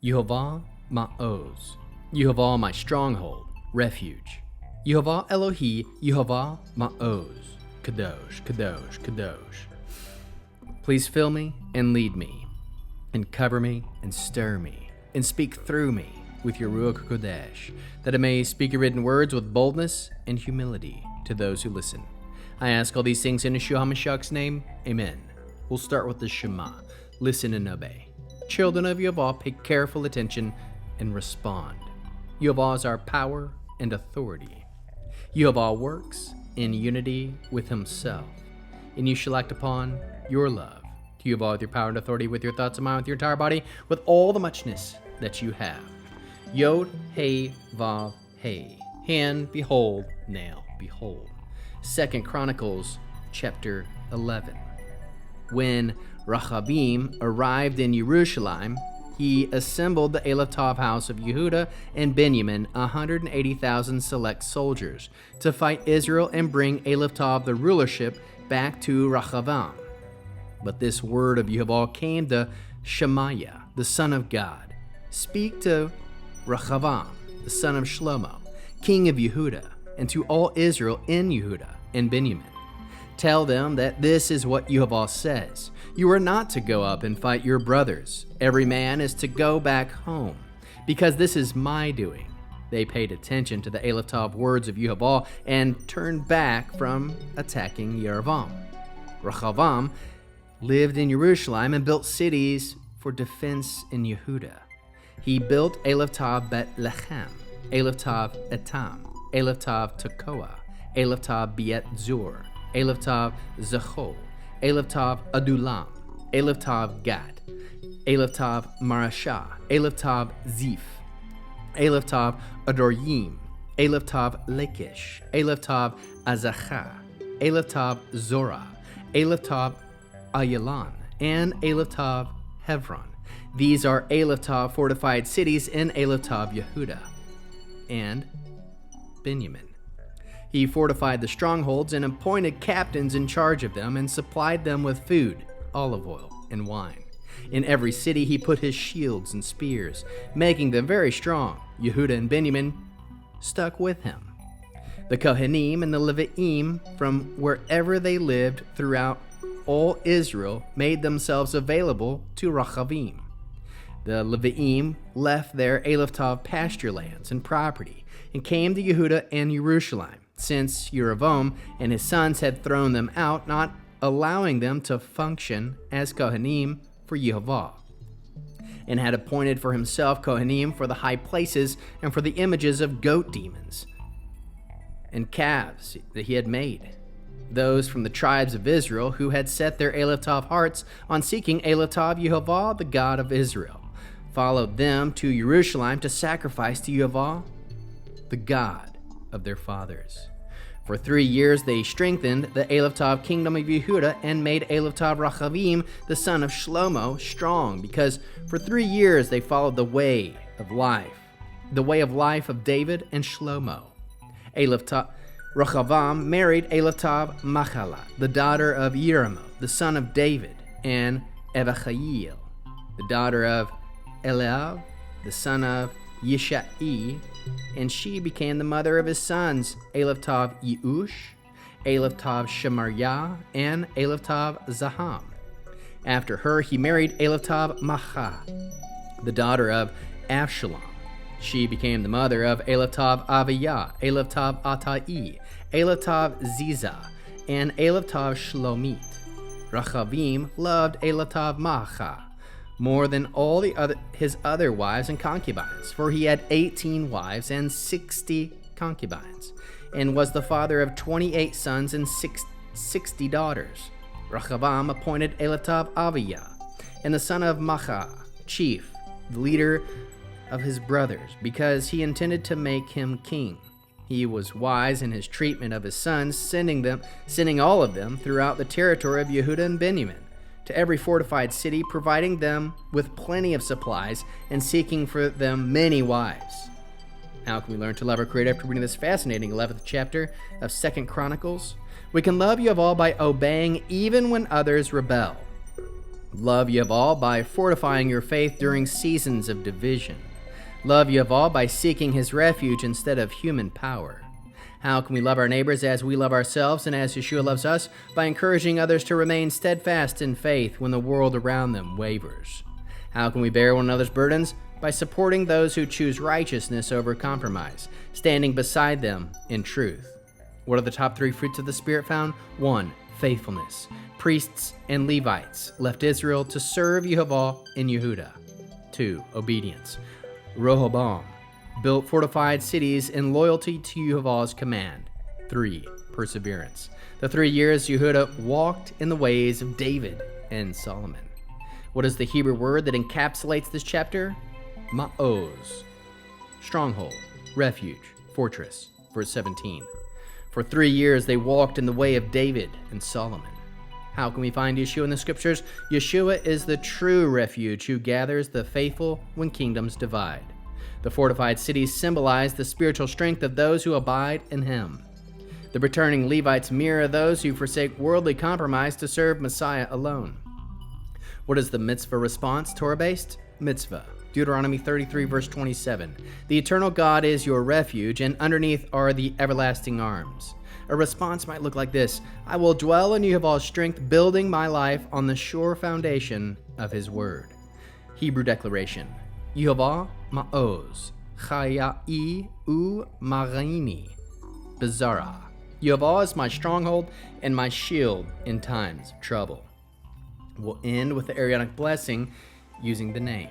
Yehovah Ma'oz, Yehovah my stronghold, refuge. Yehovah Elohei, Yehovah Ma'oz, Kadosh, Kadosh, Kadosh. Please fill me and lead me, and cover me and stir me, and speak through me with your Ruach Kodesh, that I may speak your written words with boldness and humility to those who listen. I ask all these things in Yeshua HaMashiach's name. Amen. We'll start with the Shema. Listen and obey. Children of Yehovah, pay careful attention and respond. Yehovah is our power and authority. Yehovah works in unity with himself, and you shall act upon your love to Yehovah with your power and authority, with your thoughts and mind, with your entire body, with all the muchness that you have. Yeh-ho-VAH, hand, behold, nail, behold. 2 Chronicles chapter 11. When Rehoboam arrived in Jerusalem, he assembled the Elotav house of Yehuda and Benjamin, 180,000 select soldiers, to fight Israel and bring Elotav the rulership back to Rehoboam. But this word of Yehovah came to Shemaiah, the son of God. Speak to Rehoboam, the son of Shlomo, king of Yehuda, and to all Israel in Yehuda and Benjamin. Tell them that this is what Yehovah says. You are not to go up and fight your brothers. Every man is to go back home, because this is my doing. They paid attention to the Elotav words of Yehovah and turned back from attacking Yerovam. Rehoboam lived in Jerusalem and built cities for defense in Yehuda. He built Elotav Bet-Lechem, Elotav Etam, Elotav Tekoa, Elotav Biet-Zur, Elotav Zecho, Elotav Adulam, Elotav Gat, Elotav Marashah, Elotav Ziph, Elotav Adoryim, Elotav Lachish, Elotav Azachah, Elotav Zorah, Elotav Ayalan, and Elotav Hebron. These are Elotav fortified cities in Elotav Yehuda and Benjamin. He fortified the strongholds and appointed captains in charge of them and supplied them with food, olive oil, and wine. In every city he put his shields and spears, making them very strong. Yehuda and Benjamin stuck with him. The Kohanim and the Levi'im, from wherever they lived throughout all Israel, made themselves available to Rehoboam. The Levi'im left their Elotav pasture lands and property and came to Yehuda and Jerusalem, since Yerovam and his sons had thrown them out, not allowing them to function as Kohanim for Yehovah, and had appointed for himself Kohanim for the high places and for the images of goat demons and calves that he had made. Those from the tribes of Israel who had set their Elotav hearts on seeking Elotav Yehovah, the God of Israel, followed them to Jerusalem to sacrifice to Yehovah, the God of their fathers. For 3 years they strengthened the Elotav kingdom of Yehuda and made Elotav Rehoboam, the son of Shlomo, strong, because for 3 years they followed the way of life of David and Shlomo. Rehoboam married Elotav Machalah, the daughter of Yeremoth, the son of David, and Evachiel, the daughter of Eliab, the son of Yishai, and she became the mother of his sons, Elotav Yeush, Elotav Shemariah, and Elotav Zaham. After her, he married Elotav Macha, the daughter of Avshalom. She became the mother of Elotav Aviyah, Elotav Atai, Elotav Ziza, and Elotav Shlomit. Rehoboam loved Elotav Macha more than all his other wives and concubines, for he had 18 wives and 60 concubines, and was the father of 28 sons and 60 daughters. Rehoboam appointed Elotav Aviyah, and the son of Macha, chief, the leader of his brothers, because he intended to make him king. He was wise in his treatment of his sons, sending all of them throughout the territory of Yehuda and Benjamin, to every fortified city, providing them with plenty of supplies and seeking for them many wives. How can we learn to love our Creator after reading this fascinating 11th chapter of 2 Chronicles? We can love Yehovah by obeying even when others rebel. Love Yehovah by fortifying your faith during seasons of division. Love Yehovah by seeking his refuge instead of human power. How can we love our neighbors as we love ourselves and as Yeshua loves us? By encouraging others to remain steadfast in faith when the world around them wavers. How can we bear one another's burdens? By supporting those who choose righteousness over compromise, standing beside them in truth. What are the top 3 fruits of the Spirit found? 1. Faithfulness. Priests and Levites left Israel to serve Yehovah in Yehuda. 2. Obedience. Rehoboam built fortified cities in loyalty to Yehovah's command. 3. Perseverance. The 3 years Yehuda walked in the ways of David and Solomon. What is the Hebrew word that encapsulates this chapter? Mah-OZ. Stronghold, refuge, fortress. Verse 17. For 3 years they walked in the way of David and Solomon. How can we find Yeshua in the scriptures? Yeshua is the true refuge who gathers the faithful when kingdoms divide. The fortified cities symbolize the spiritual strength of those who abide in him. The returning Levites mirror those who forsake worldly compromise to serve Messiah alone. What is the Mitzvah response, Torah-Based? Mitzvah. Deuteronomy 33, verse 27. The eternal God is your refuge, and underneath are the everlasting arms. A response might look like this: I will dwell in Yehovah's strength, building my life on the sure foundation of his word. Hebrew declaration: Yehovah Ma'oz, chayai marini, bezara. Yehovah is my stronghold and my shield in times of trouble. We'll end with the Aaronic blessing using the name.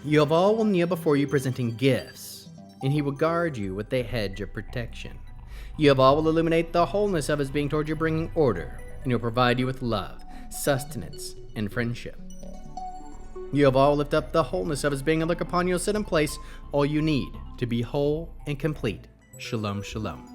Yehovah will kneel before you presenting gifts, and he will guard you with a hedge of protection. Yehovah will illuminate the wholeness of his being toward you, bringing order, and he'll provide you with love, sustenance, and friendship. Yehovah will lift up the wholeness of his being and look upon you and set in place all you need to be whole and complete. Shalom, shalom.